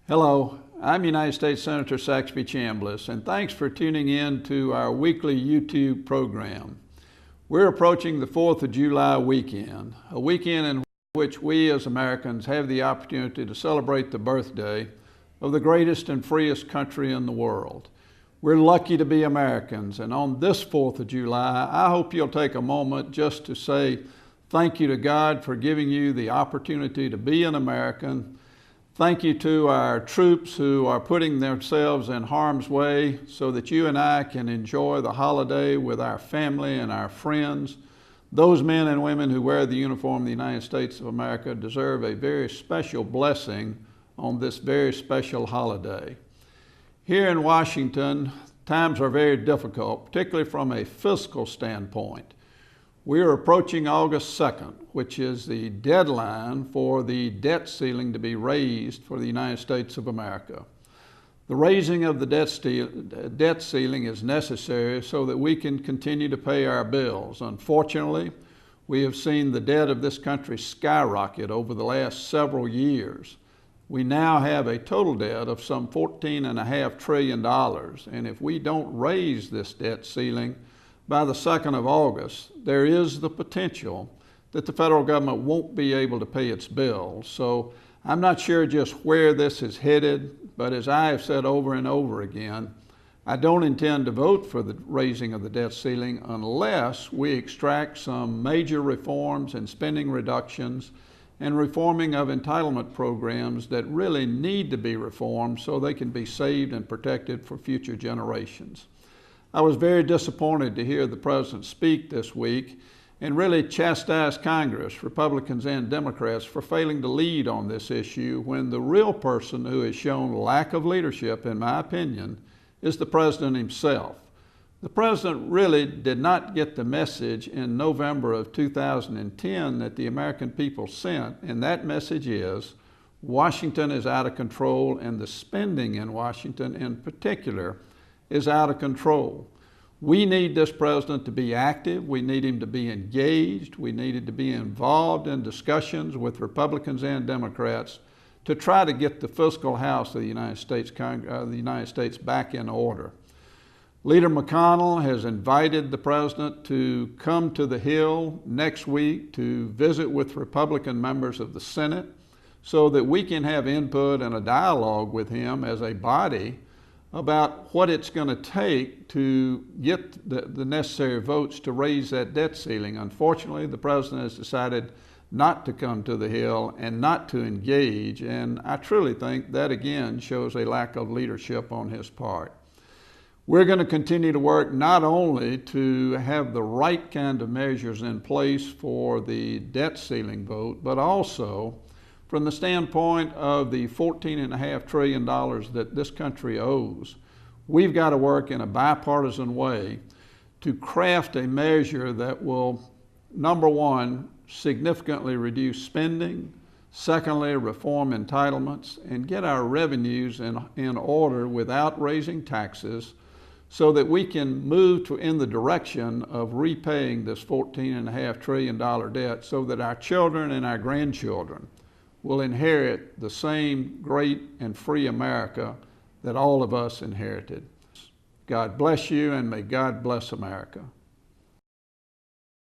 Hello, I'm United States Senator Saxby Chambliss, and thanks for tuning in to our weekly YouTube program. We're approaching the 4th of July weekend, a weekend in which we as Americans have the opportunity to celebrate the birthday of the greatest and freest country in the world. We're lucky to be Americans, and on this 4th of July, I hope you'll take a moment just to say thank you to God for giving you the opportunity to be an American. Thank you to our troops who are putting themselves in harm's way so that you and I can enjoy the holiday with our family and our friends. Those men and women who wear the uniform of the United States of America deserve a very special blessing on this very special holiday. Here in Washington, times are very difficult, particularly from a fiscal standpoint. We are approaching August 2nd, which is the deadline for the debt ceiling to be raised for the United States of America. The raising of the debt ceiling is necessary so that we can continue to pay our bills. Unfortunately, we have seen the debt of this country skyrocket over the last several years. We now have a total debt of some $14.5 trillion, and if we don't raise this debt ceiling by the 2nd of August, there is the potential that the federal government won't be able to pay its bills. So I'm not sure just where this is headed, but as I have said over and over again, I don't intend to vote for the raising of the debt ceiling unless we extract some major reforms and spending reductions and reforming of entitlement programs that really need to be reformed so they can be saved and protected for future generations. I was very disappointed to hear the President speak this week and really chastise Congress, Republicans and Democrats, for failing to lead on this issue when the real person who has shown lack of leadership, in my opinion, is the President himself. The President really did not get the message in November of 2010 that the American people sent, and that message is Washington is out of control, and the spending in Washington in particular is out of control. We need this president to be active. We need him to be engaged. We needed to be involved in discussions with Republicans and Democrats to try to get the fiscal house of the United States back in order. Leader McConnell has invited the president to come to the Hill next week to visit with Republican members of the Senate so that we can have input and a dialogue with him as a body about what it's going to take to get the necessary votes to raise that debt ceiling. Unfortunately, the president has decided not to come to the Hill and not to engage, and I truly think that again shows a lack of leadership on his part. We're going to continue to work not only to have the right kind of measures in place for the debt ceiling vote, but also from the standpoint of the $14.5 trillion that this country owes. We've got to work in a bipartisan way to craft a measure that will, number one, significantly reduce spending, secondly, reform entitlements, and get our revenues in order without raising taxes so that we can move in the direction of repaying this $14.5 trillion debt so that our children and our grandchildren will inherit the same great and free America that all of us inherited. God bless you, and may God bless America.